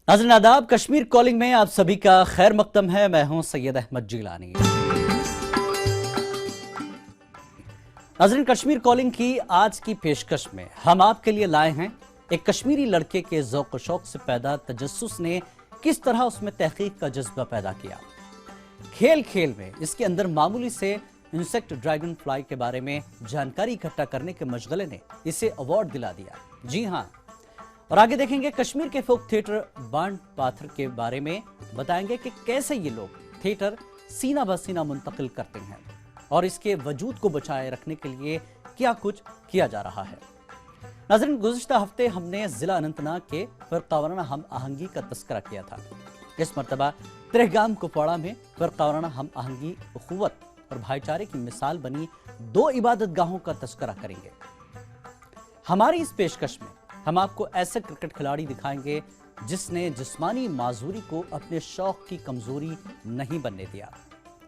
नाज़रीन आदाब, कश्मीर कॉलिंग में आप सभी का खैर मकदम है। मैं हूं सैयद अहमद जिलानी। नाज़रीन, कश्मीर कॉलिंग की आज की पेशकश में हम आपके लिए लाए हैं एक कश्मीरी लड़के के ज़ौक़ शौक़ से पैदा तजस्सुस ने किस तरह उसमें तहक़ीक़ का जज्बा पैदा किया। खेल खेल में इसके अंदर मामूली से इंसेक्ट ड्रैगन फ्लाई के बारे में जानकारी इकट्ठा करने के मशगले ने इसे अवार्ड दिला दिया। जी हाँ, और आगे देखेंगे कश्मीर के फोक थिएटर बांड पाथर के बारे में, बताएंगे कि कैसे ये लोग थिएटर सीना ब सीना मुंतकिल करते हैं और इसके वजूद को बचाए रखने के लिए क्या कुछ किया जा रहा है। नाज़रीन, गुज़िश्ता हफ्ते हमने जिला अनंतनाग के फ़िरक़ावाराना हम आहंगी का तस्करा किया था। इस मरतबा त्रेहगाम कुपवाड़ा में फ़िरक़ावाराना हम आहंगी, उख़ुवत और भाईचारे की मिसाल बनी 2 इबादत गाहों का तस्करा करेंगे। हमारी इस पेशकश में हम आपको ऐसे क्रिकेट खिलाड़ी दिखाएंगे जिसने जिस्मानी माजूरी को अपने शौक की कमजोरी नहीं बनने दिया।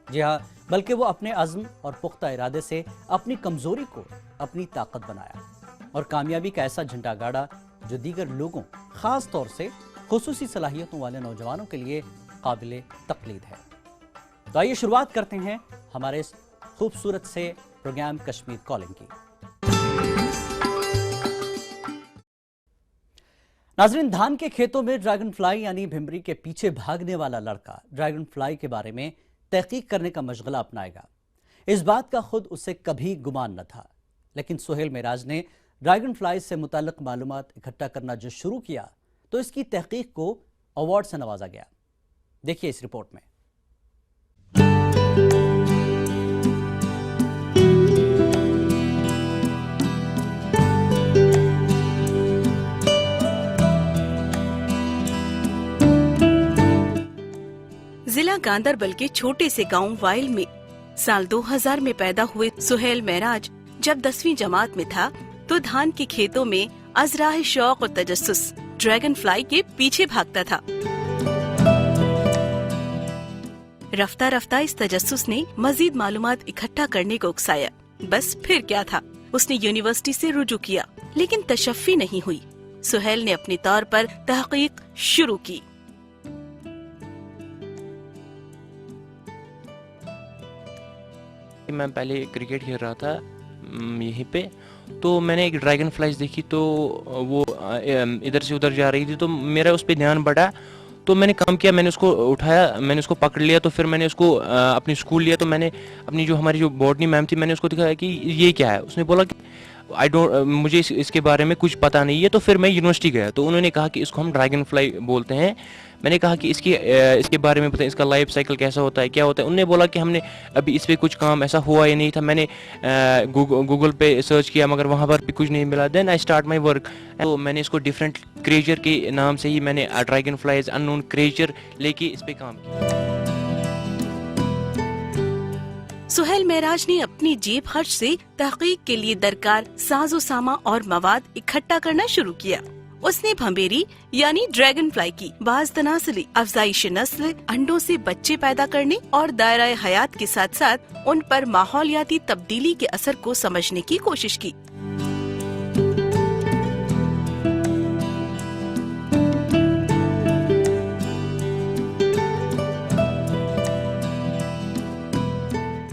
जी हाँ, बल्कि वो अपने अज़्म और पुख्ता इरादे से अपनी कमजोरी को अपनी ताकत बनाया और कामयाबी का ऐसा झंडा गाड़ा जो दीगर लोगों, खास तौर से खुसूसी सलाहियतों वाले नौजवानों के लिए काबिल तक़लीद है। तो आइए शुरुआत करते हैं हमारे इस खूबसूरत से प्रोग्राम कश्मीर कॉलिंग की। नाज़रीन, धान के खेतों में ड्रैगन फ्लाई यानी भिमरी के पीछे भागने वाला लड़का ड्रैगन फ्लाई के बारे में तहकीक करने का मशगला अपनाएगा। इस बात का खुद उसे कभी गुमान न था, लेकिन सुहेल मेराज ने ड्रैगन फ्लाई से मुताल्लिक मालूमात इकट्ठा करना जो शुरू किया तो इसकी तहकीक को अवार्ड से नवाजा गया। देखिए इस रिपोर्ट में। जिला गांदरबल के छोटे से गांव वाइल में साल 2000 में पैदा हुए सुहेल मेराज जब 10वीं जमात में था तो धान के खेतों में अज़राह शौक और तजस्सुस ड्रैगन फ्लाई के पीछे भागता था। रफ्ता रफ्ता इस तजस्सुस ने मजीद मालूमात इकट्ठा करने को उकसाया। बस फिर क्या था, उसने यूनिवर्सिटी से रुजू किया, लेकिन तशफ़ी नहीं हुई। सुहेल ने अपने तौर पर तहकीक शुरू की। मैं पहले क्रिकेट खेल रहा था यहीं पे, तो मैंने एक ड्रैगन फ्लाइज देखी तो वो इधर से उधर जा रही थी, तो मेरा उस पर ध्यान बढ़ा। तो मैंने काम किया, मैंने उसको उठाया, मैंने उसको पकड़ लिया। तो फिर मैंने उसको अपनी स्कूल लिया। तो मैंने अपनी हमारी जो बॉटनी मैम थी, मैंने उसको दिखाया कि ये क्या है। उसने बोला कि मुझे इसके बारे में कुछ पता नहीं है। तो फिर मैं यूनिवर्सिटी गया तो उन्होंने कहा कि इसको हम ड्रैगन फ्लाई बोलते हैं। मैंने कहा कि इसके बारे में बताएं, इसका लाइफ साइकिल कैसा होता है, क्या होता है। उन्होंने बोला कि हमने अभी इस पे कुछ काम ऐसा हुआ ही नहीं था। मैंने गूगल पे सर्च किया मगर वहाँ पर भी कुछ नहीं मिला। Then I start my work. तो मैंने इसको डिफरेंट क्रिएचर के नाम से ही मैंने ड्रैगन फ्लाइज अननोन क्रिएचर लेके इस पे काम किया। सुहेल मेराज ने अपनी जेब खर्च से तहकीक के लिए दरकार साजो सामा और मवाद इकट्ठा करना शुरू किया। उसने भंबेरी यानी ड्रैगन फ्लाई की बाज तनासली, अफजाइश नस्ल, अंडों से बच्चे पैदा करने और दायरा हयात के साथ साथ उन पर माहौलियाती तब्दीली के असर को समझने की कोशिश की।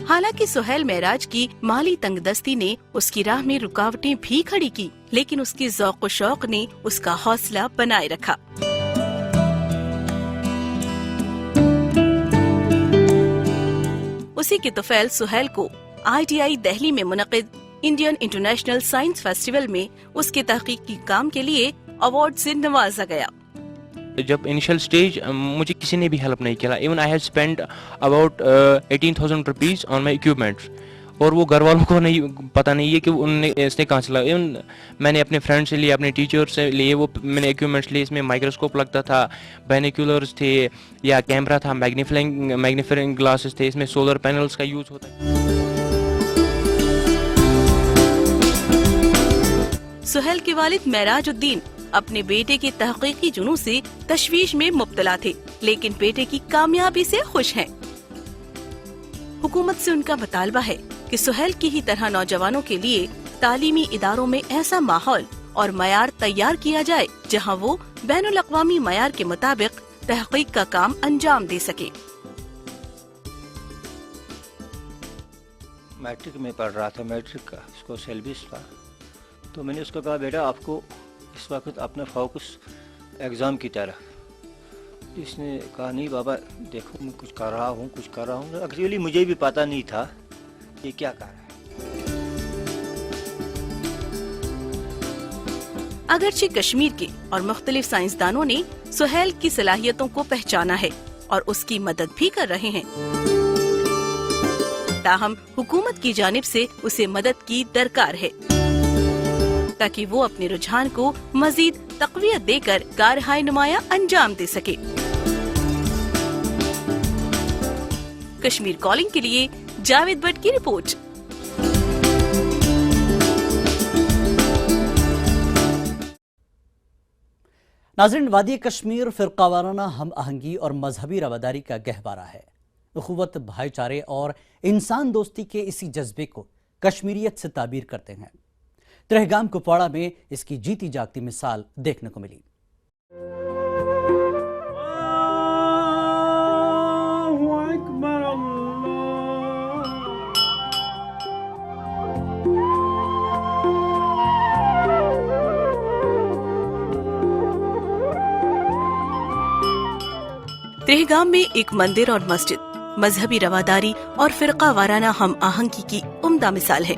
हालांकि सुहेल मेराज की माली तंगदस्ती ने उसकी राह में रुकावटें भी खड़ी की, लेकिन उसके ज़ौक़ शौक़ ने उसका हौसला बनाए रखा। उसी के तौफैल सुहेल को ITI दिल्ली में मुनक़िद इंडियन इंटरनेशनल साइंस फेस्टिवल में उसके तहकीकी काम के लिए अवार्ड से नवाजा गया। जब इनिशियल स्टेज मुझे किसी ने भी हेल्प नहीं किया। Even I have spend about 18,000 rupees on my equipments, और वो घर वालों को नहीं पता नहीं है कि इसने कहाँ से लगा। इवन मैंने अपने फ्रेंड से लिए, अपने टीचर से लिए, वो मैंने इक्विपमेंट्स लिए। इसमें माइक्रोस्कोप लगता था, बाइनोक्यूलर्स थे या कैमरा था, मैग्नीफाइंग ग्लासेस थे, इसमें सोलर पैनल्स का यूज़ होता है। सुहेल के वालिद मेराजुद्दीन अपने बेटे के तहकीकी जुनून से तशवीश में मुब्तला थे, लेकिन बेटे की कामयाबी से खुश हैं। हुकूमत से उनका मुतालबा है कि सुहेल की ही तरह नौजवानों के लिए तालीमी इदारों में ऐसा माहौल اور معیار تیار کیا جائے جہاں وہ بین الاقوامی معیار کے مطابق تحقیق کا کام انجام دے سکے۔ میٹرک میں پڑھ رہا تھا، میٹرک کا اس کو سیلبس تھا، تو میں نے اس کو کہا بیٹا آپ کو اس وقت اپنا فوکس ایگزام کی طرف۔ اس نے کہا نہیں بابا دیکھو میں کچھ کر رہا ہوں ایکچولی مجھے بھی پتہ نہیں تھا یہ کیا کر رہا ہے۔ اگرچہ کشمیر کے اور مختلف سائنسدانوں نے سہیل کی صلاحیتوں کو پہچانا ہے اور اس کی مدد بھی کر رہے ہیں، تاہم حکومت کی جانب سے اسے مدد کی درکار ہے تاکہ وہ اپنے رجحان کو مزید تقویت دے کر کارہائے نمایاں انجام دے سکے۔ کشمیر کالنگ کے لیے جاوید بٹ کی رپورٹ۔ ناظرین، وادی کشمیر فرقہ وارانہ ہم آہنگی اور مذہبی رواداری کا گہوارہ ہے۔ اخوت، بھائی چارے اور انسان دوستی کے اسی جذبے کو کشمیریت سے تعبیر کرتے ہیں۔ ترہگام کپواڑہ میں اس کی جیتی جاگتی مثال دیکھنے کو ملی۔ ترہگام میں ایک مندر اور مسجد مذہبی رواداری اور فرقہ وارانہ ہم آہنگی کی عمدہ مثال ہے۔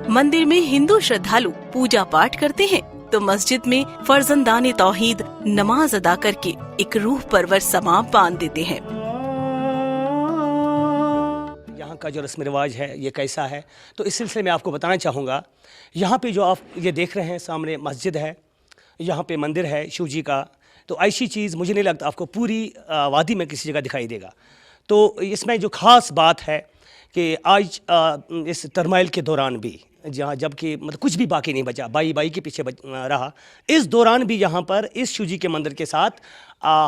مندر میں ہندو شردھالو پوجا پاٹ کرتے ہیں تو مسجد میں فرزندان توحید نماز ادا کر کے ایک روح پرور سما باندھ دیتے ہیں۔ یہاں کا جو رسم رواج ہے یہ کیسا ہے، تو اس سلسلے میں آپ کو بتانا چاہوں گا۔ یہاں پہ جو آپ یہ دیکھ رہے ہیں سامنے مسجد ہے، یہاں پہ مندر ہے شیو جی کا، تو ایسی چیز مجھے نہیں لگتا آپ کو پوری وادی میں کسی جگہ دکھائی دے گا۔ تو اس میں جو خاص بات ہے کہ آج اس ٹرمائل کے دوران بھی جہاں جبکہ مطلب کچھ بھی باقی نہیں بچا، بائی کے پیچھے رہا، اس دوران بھی یہاں پر اس شیو جی کے مندر کے ساتھ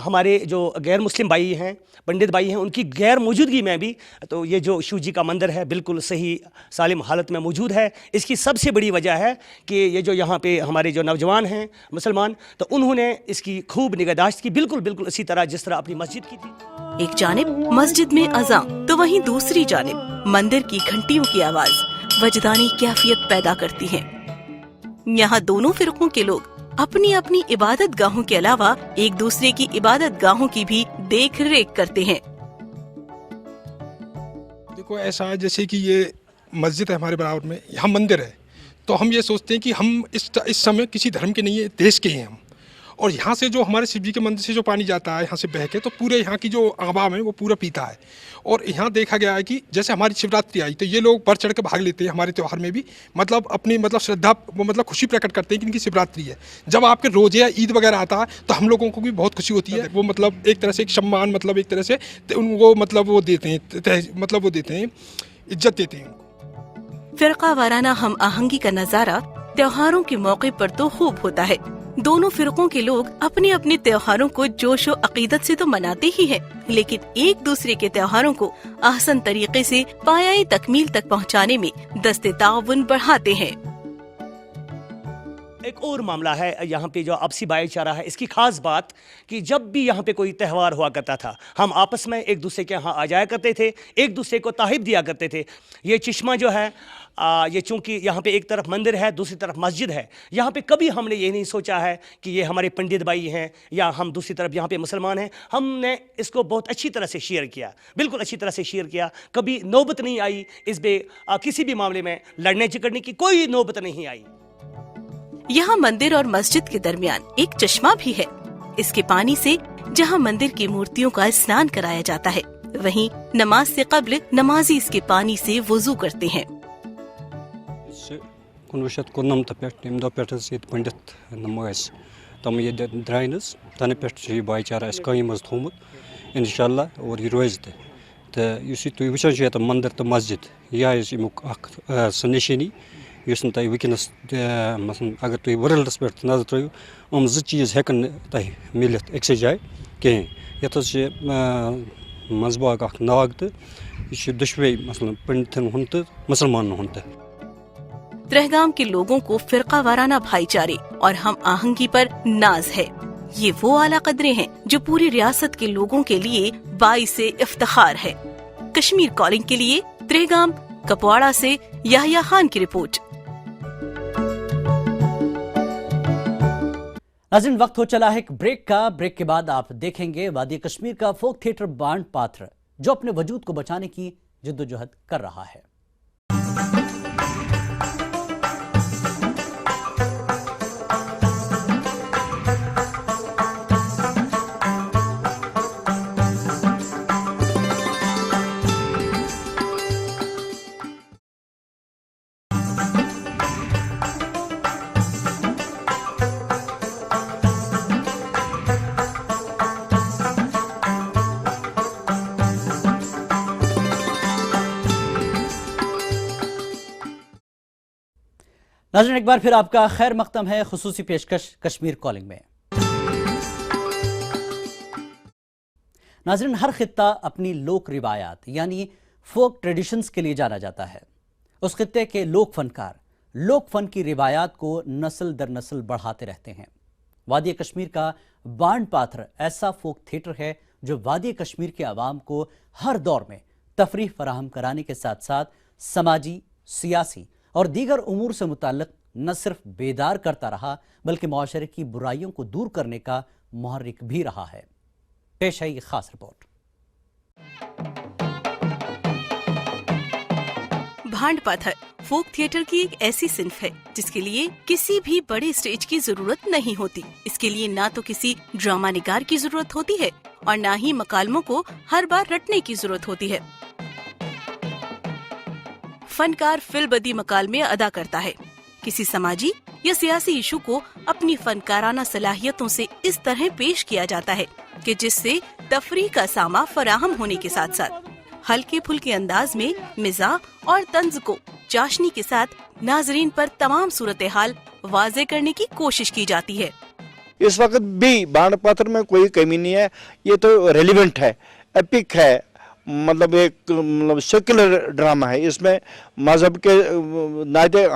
ہمارے جو غیر مسلم بھائی ہیں، پنڈت بھائی ہیں، ان کی غیر موجودگی میں بھی تو یہ جو شیو جی کا مندر ہے بالکل صحیح سالم حالت میں موجود ہے۔ اس کی سب سے بڑی وجہ ہے کہ یہ جو یہاں پہ ہمارے جو نوجوان ہیں مسلمان، تو انہوں نے اس کی خوب نگہداشت کی، بالکل اسی طرح جس طرح اپنی مسجد کی تھی۔ ایک جانب مسجد میں اذان تو وہیں دوسری جانب مندر کی گھنٹیوں کی آواز وجدانی کیفیت پیدا کرتی ہے۔ یہاں دونوں فرقوں کے لوگ اپنی اپنی عبادت گاہوں کے علاوہ ایک دوسرے کی عبادت گاہوں کی بھی دیکھ ریکھ کرتے ہیں۔ دیکھو ایسا ہے جیسے کہ یہ مسجد ہے ہمارے برابر میں، یہاں مندر ہے، تو ہم یہ سوچتے ہیں کہ ہم اس سمے کسی دھرم کے نہیں ہے، دیش کے ہیں ہم، اور یہاں سے جو ہمارے شیو جی کے مندر سے جو پانی جاتا ہے یہاں سے بہہ کے، تو پورے یہاں کی جو عوام ہے وہ پورا پیتا ہے۔ اور یہاں دیکھا گیا ہے کہ جیسے ہماری شیوراتری آئی تو یہ لوگ بڑھ چڑھ کے بھاگ لیتے ہیں ہمارے تہوار میں بھی، مطلب اپنی شردھا خوشی پرکٹ کرتے ہیں کہ ان کی شیوراتری ہے۔ جب آپ کے روزے یا عید وغیرہ آتا ہے تو ہم لوگوں کو بھی بہت خوشی ہوتی ہے، وہ ایک طرح سے ایک سمان ایک طرح سے ان کو وہ دیتے ہیں عزت دیتے ہیں۔ فرقہ وارانہ ہم آہنگی کا نظارہ تہواروں کے موقع پر تو خوب ہوتا ہے۔ دونوں فرقوں کے لوگ اپنے اپنے تہواروں کو جوش و عقیدت سے تو مناتے ہی ہیں، لیکن ایک دوسرے کے تہواروں کو احسن طریقے سے پایۂ تکمیل تک پہنچانے میں دست تعاون بڑھاتے ہیں۔ ایک اور معاملہ ہے یہاں پہ جو آپسی بھائی چارہ ہے، اس کی خاص بات کہ جب بھی یہاں پہ کوئی تہوار ہوا کرتا تھا ہم آپس میں ایک دوسرے کے یہاں آ جایا کرتے تھے، ایک دوسرے کو تحائف دیا کرتے تھے۔ یہ چشمہ جو ہے یہ چونکہ یہاں پہ ایک طرف مندر ہے دوسری طرف مسجد ہے، یہاں پہ کبھی ہم نے یہ نہیں سوچا ہے کہ یہ ہمارے پنڈت بھائی ہیں یا ہم دوسری طرف یہاں پہ مسلمان ہیں۔ ہم نے اس کو بہت اچھی طرح سے شیئر کیا، بالکل اچھی طرح سے شیئر کیا، کبھی نوبت نہیں آئی اس پہ کسی بھی معاملے میں لڑنے جھگڑنے کی کوئی نوبت نہیں آئی۔ یہاں مندر اور مسجد کے درمیان ایک چشمہ بھی ہے۔ اس کے پانی سے جہاں مندر کی مورتیوں کا اسنان کرایا جاتا ہے، وہیں نماز سے قبل نمازی اس کے پانی سے وضو کرتے ہیں۔ 1994 پٮ۪ٹھ ییٚمہِ دۄہ پٮ۪ٹھ حظ ییٚتہِ پٔنڈِت نمٲز تِم ییٚتہِ درٛاے نہٕ حظ تَنہٕ پٮ۪ٹھ چھُ یہِ بھایی چارہ اَسہِ قٲیِم حظ تھوٚومُت اِنشاءاللہ اور یہِ روزِ تہِ۔ تہٕ یُس یہِ تُہۍ وٕچھان چھُ ییٚتہِ مندر تہٕ مسجد، یہِ آیہِ اَمیُک اکھ سُہ نِشٲنی یُس نہٕ تۄہہِ وٕنکٮ۪نس مثلاً اگر تُہۍ ورلڈس پٮ۪ٹھ تہِ نظر ترٛٲیِو یِم زٕ چیٖز ہٮ۪کن نہٕ تۄہہِ میٖلِتھ أکسٕے جایہِ کِہیٖنۍ۔ یَتھ حظ چھِ منٛزٕ باگ اکھ ناگ تہٕ یہ دشوے مثلاً پنڈتن ہند تو مسلمانن ہند تہ. ترہگام کے لوگوں کو فرقہ وارانہ بھائی چارے اور ہم آہنگی پر ناز ہے. یہ وہ اعلیٰ قدریں ہیں جو پوری ریاست کے لوگوں کے لیے باعث افتخار ہے. کشمیر کالنگ کے لیے ترہگام کپواڑہ سے یحییٰ خان کی رپورٹ. ناظرین وقت ہو چلا ہے ایک بریک کا. بریک کے بعد آپ دیکھیں گے وادی کشمیر کا فوک تھیٹر بانڈ پاتھر جو اپنے وجود کو بچانے کی جدوجہد کر رہا ہے. ناظرین ایک بار پھر آپ کا خیر مقدم ہے خصوصی پیشکش کشمیر کالنگ میں. ناظرین ہر خطہ اپنی لوک روایات یعنی فوک ٹریڈیشنز کے لیے جانا جاتا ہے. اس خطے کے لوک فنکار لوک فن کی روایات کو نسل در نسل بڑھاتے رہتے ہیں. وادی کشمیر کا بانڈ پاتھر ایسا فوک تھیٹر ہے جو وادی کشمیر کے عوام کو ہر دور میں تفریح فراہم کرانے کے ساتھ ساتھ سماجی، سیاسی اور دیگر امور سے متعلق نہ صرف بیدار کرتا رہا بلکہ معاشرے کی برائیوں کو دور کرنے کا محرک بھی رہا ہے. پیش ہے یہ خاص رپورٹ. بانڈ پاتھر فوک تھیٹر کی ایک ایسی صنف ہے جس کے لیے کسی بھی بڑے اسٹیج کی ضرورت نہیں ہوتی. اس کے لیے نہ تو کسی ڈرامہ نگار کی ضرورت ہوتی ہے اور نہ ہی مکالموں کو ہر بار رٹنے کی ضرورت ہوتی ہے. فنکار فل بدی مکالمے ادا کرتا ہے. کسی سماجی یا سیاسی ایشو کو اپنی فنکارانہ صلاحیتوں سے اس طرح پیش کیا جاتا ہے کہ جس سے تفریح کا سامان فراہم ہونے کے ساتھ ساتھ ہلکے پھلکے انداز میں مزاح اور طنز کو چاشنی کے ساتھ ناظرین پر تمام صورتحال واضح کرنے کی کوشش کی جاتی ہے. اس وقت بھی بانڈ پاتھر میں کوئی کمی نہیں ہے. یہ تو ریلیونٹ ہے، ایپک ہے، مطلب ایک سیکولر ڈرامہ ہے. اس میں مذہب کے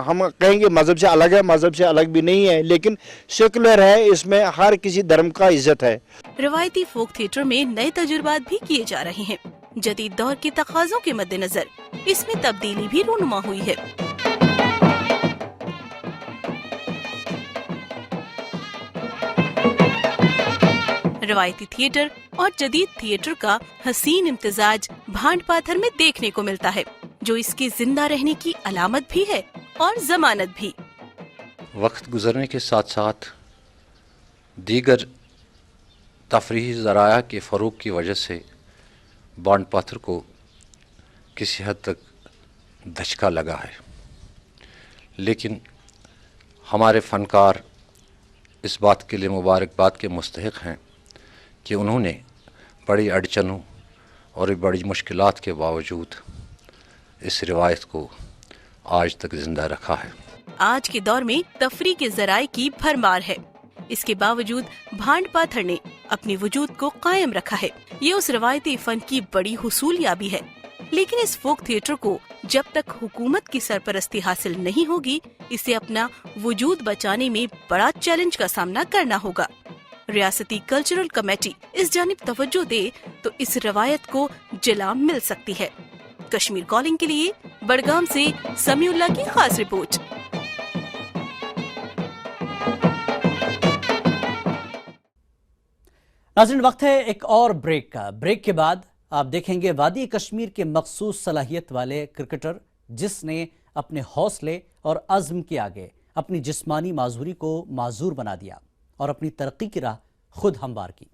ہم کہیں گے مذہب سے الگ ہے، مذہب سے الگ بھی نہیں ہے، لیکن سیکولر ہے. اس میں ہر کسی دھرم کا عزت ہے. روایتی فوک تھیٹر میں نئے تجربات بھی کیے جا رہے ہیں. جدید دور کے تقاضوں کے مد نظر اس میں تبدیلی بھی رونما ہوئی ہے. روایتی تھیٹر اور جدید تھیٹر کا حسین امتزاج بانڈ پاتھر میں دیکھنے کو ملتا ہے جو اس کے زندہ رہنے کی علامت بھی ہے اور ضمانت بھی. وقت گزرنے کے ساتھ ساتھ دیگر تفریحی ذرائع کے فروغ کی وجہ سے بانڈ پاتھر کو کسی حد تک دھچکا لگا ہے، لیکن ہمارے فنکار اس بات کے لیے مبارکباد کے مستحق ہیں کہ انہوں نے بڑی اڑچنوں اور بڑی مشکلات کے باوجود اس روایت کو آج تک زندہ رکھا ہے. آج کے دور میں تفریح کے ذرائع کی بھرمار ہے. اس کے باوجود بانڈ پاتھر نے اپنی وجود کو قائم رکھا ہے. یہ اس روایتی فن کی بڑی حصولیابی ہے. لیکن اس فوک تھیٹر کو جب تک حکومت کی سرپرستی حاصل نہیں ہوگی اسے اپنا وجود بچانے میں بڑا چیلنج کا سامنا کرنا ہوگا. ریاستی کلچرل کمیٹی اس جانب توجہ دے تو اس روایت کو جلا مل سکتی ہے. کشمیر کالنگ کے لیے بڑگام سے سمیع اللہ کی خاص رپورٹ. ناظرین وقت ہے ایک اور بریک کا. بریک کے بعد آپ دیکھیں گے وادی کشمیر کے مخصوص صلاحیت والے کرکٹر جس نے اپنے حوصلے اور عزم کے آگے اپنی جسمانی معذوری کو معذور بنا دیا اور اپنی ترقی کی راہ خود ہموار کی.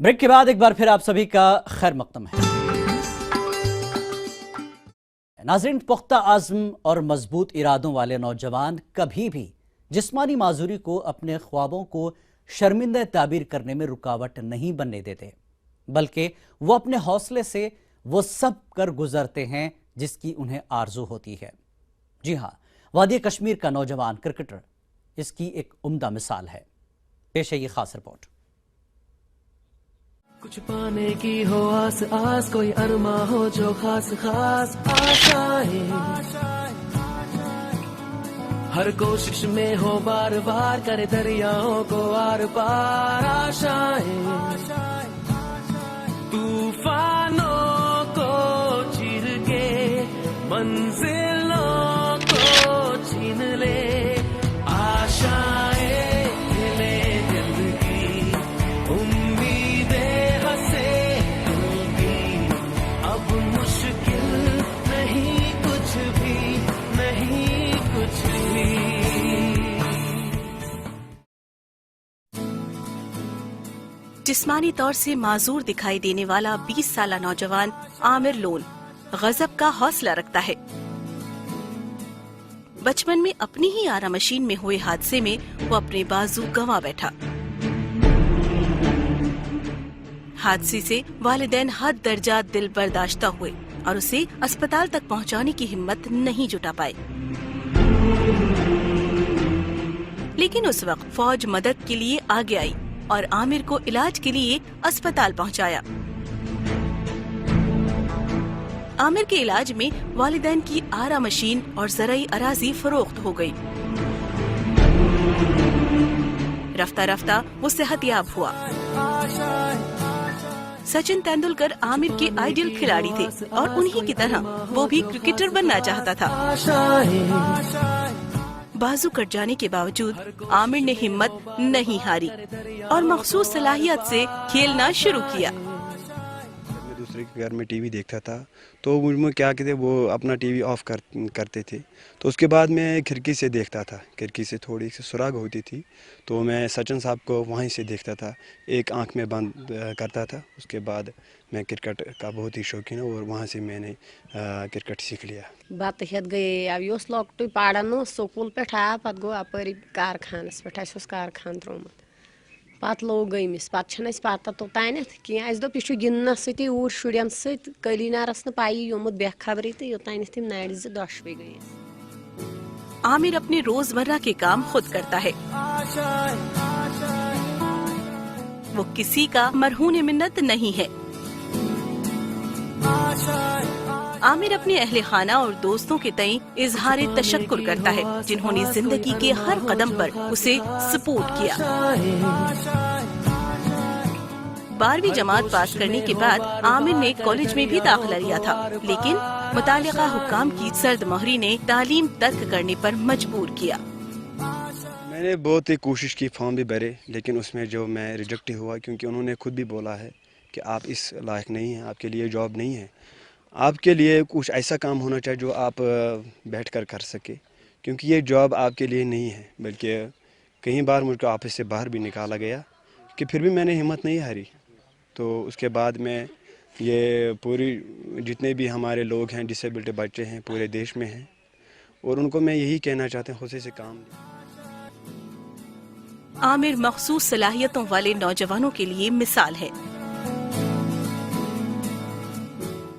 ब्रेक के बाद एक बार फिर आप सभी का खैर मकदम है। नाज़रीन, पुख्ता आज़म और मजबूत इरादों वाले नौजवान कभी भी जिस्मानी माजूरी को अपने ख्वाबों को शर्मिंदा ताबीर करने में रुकावट नहीं बनने देते, बल्कि वो अपने हौसले से वो सब कर गुजरते हैं जिसकी उन्हें आरजू होती है। जी हाँ, वादी कश्मीर का नौजवान क्रिकेटर इसकी एक उम्दा मिसाल है। पेश है ये खास रिपोर्ट। कुछ पाने की हो आस आस, कोई अरमा हो जो खास खास आशाएं, हर कोशिश में हो बार बार करे दरियाओं को आर पार आशाएं, तूफानों को चीर के मंजिलों को छीन ले आशाएं, खिले दिल की उम्मीदें हंसे दिल की, अब मुश्किल नहीं कुछ भी, नहीं कुछ भी। जिस्मानी तौर से माजूर दिखाई देने वाला 20 साला नौजवान आमिर लोन गजब का हौसला रखता है। बचपन में अपनी ही आरा मशीन में हुए हादसे में वो अपने बाजू गंवा बैठा। हादसे से वालिदैन हद दर्जा दिल बर्दाश्ता हुए और उसे अस्पताल तक पहुंचाने की हिम्मत नहीं जुटा पाए, लेकिन उस वक्त फौज मदद के लिए आगे आई और आमिर को इलाज के लिए अस्पताल पहुंचाया। आमिर के इलाज में वालिदैन की आरा मशीन और ज़राई अराजी फरोख्त हो गई। रफ्ता रफ्ता वो सेहतयाब हुआ। सचिन तेंदुलकर आमिर के आइडियल खिलाड़ी थे और उन्हीं की तरह वो भी क्रिकेटर बनना चाहता था। बाजू कट जाने के बावजूद आमिर ने हिम्मत नहीं हारी और मखसूस सलाहियत से खेलना शुरू किया। दूसरे के घर में टीवी देखता था तो मुझे क्या कहते वो अपना टीवी ऑफ करते थे, तो उसके बाद मैं खिड़की से देखता था। खिड़की से थोड़ी सी सुराग होती थी तो मैं सचिन साहब को वहीं से देखता था, एक आंख में बंद करता था। उसके बाद मैं क्रिकेट का बहुत ही शौकीन हूँ और वहाँ से मैंने क्रिकेट सीख लिया। बत हेत गए अब यह लॉकटू पढ़ान स्कूल पे आया पत गो अपरी कारखानस पे कारखान त्रोमुत पत लोग गमिस पे पता तोतान कह दोप यह गिंदनस सती ऊर शुरन सत कलीनारस न पाई योमुत बेखबरी तो योतान तम नाड़ से दशवे गए। आमिर अपने रोजमर्रा के काम खुद करता है। वो किसी का मरहून मिन्नत नहीं है। आमिर अपने अहले खाना और दोस्तों के तई इजहार तशक्कुर करता है जिन्होंने जिंदगी के हर कदम पर उसे सपोर्ट किया। 12वीं जमात पास करने के बाद आमिर ने कॉलेज में भी दाखिला लिया था, लेकिन मुतालिका हुक्काम की सर्द मोहरी ने तालीम तर्क करने पर मजबूर किया। मैंने बहुत ही कोशिश की, फॉर्म भी भरे, लेकिन उसमें जो मैं रिजेक्ट हुआ क्योंकि उन्होंने खुद भी बोला है कि आप इस लायक नहीं हैं, आपके लिए जॉब नहीं है, आपके लिए कुछ ऐसा काम होना चाहिए जो आप बैठकर कर सके, क्योंकि ये जॉब आपके लिए नहीं है। बल्कि कई बार मुझको ऑफिस से बाहर भी निकाला गया कि फिर भी मैंने हिम्मत नहीं हारी। तो उसके बाद में ये पूरी जितने भी हमारे लोग हैं, डिसेबिलिटी बच्चे हैं, पूरे देश में हैं, और उनको मैं यही कहना चाहता हूँ खुशी से काम लें। आमिर मखसूस सलाहियतों वाले नौजवानों के लिए मिसाल है।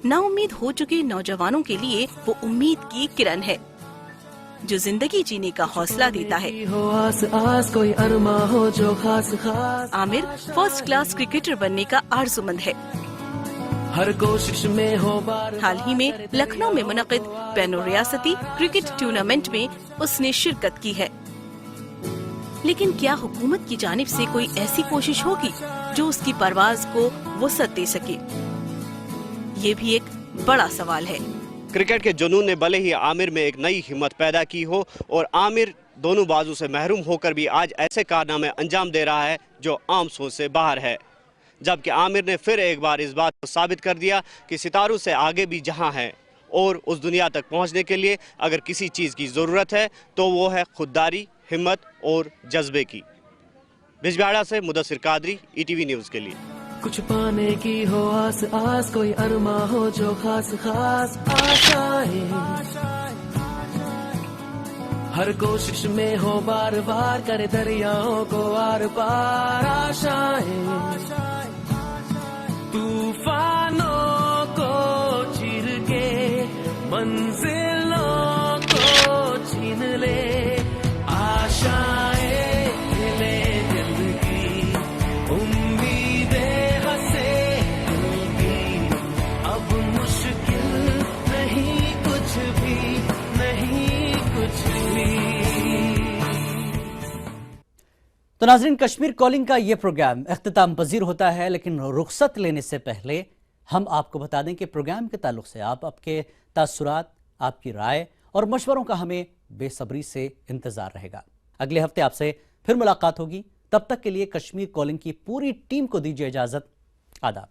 नाउम्मीद हो चुके नौजवानों के लिए वो उम्मीद की किरण है जो जिंदगी जीने का हौसला देता है। आमिर फर्स्ट क्लास क्रिकेटर बनने का आरज़ूमंद है। हर कोशिश में हो हाल ही में लखनऊ में मुनक़िद बैनुर रियासती क्रिकेट टूर्नामेंट में उसने शिरकत की है, लेकिन क्या हुकूमत की जानिब से कोई ऐसी कोशिश होगी जो उसकी परवाज को वसअत दे सके? ये भी एक बड़ा सवाल है। क्रिकेट के जुनून ने भले ही आमिर में एक नई हिम्मत पैदा की हो, और आमिर दोनों बाजू से महरूम होकर भी आज ऐसे कारनामे अंजाम दे रहा है जो आम सोच से बाहर है। जबकि आमिर ने फिर एक बार इस बात को साबित कर दिया कि सितारों से आगे भी जहां है, और उस दुनिया तक पहुंचने के लिए अगर किसी चीज़ की ज़रूरत है तो वो है खुददारी, हिम्मत और जज्बे की। बिजबिहाड़ा से मुदस्सिर कादरी, ETV न्यूज़ के लिए। कुछ पाने की हो आस आस, कोई अरमा हो जो खास खास आशाएं, हर कोशिश में हो बार बार करे दरियाओं को आर पार आशाएं, तूफानों को चीर के मंजिलों को छीन ले, आशाएं ले दिल की, उम्मीदें हंसे दिल की, अब मुश्किल नहीं कुछ भी, नहीं कुछ भी। तो नाज़रीन, कश्मीर कॉलिंग का ये प्रोग्राम इख्तिताम पजीर होता है, लेकिन रुखसत लेने से पहले हम आपको बता दें कि प्रोग्राम के ताल्लुक से आपके तासुरात, आपकी राय और मशवरों का हमें बेसब्री से इंतजार रहेगा। अगले हफ्ते आपसे फिर मुलाकात होगी। तब तक के लिए कश्मीर कॉलिंग की पूरी टीम को दीजिए इजाजत। आदाब।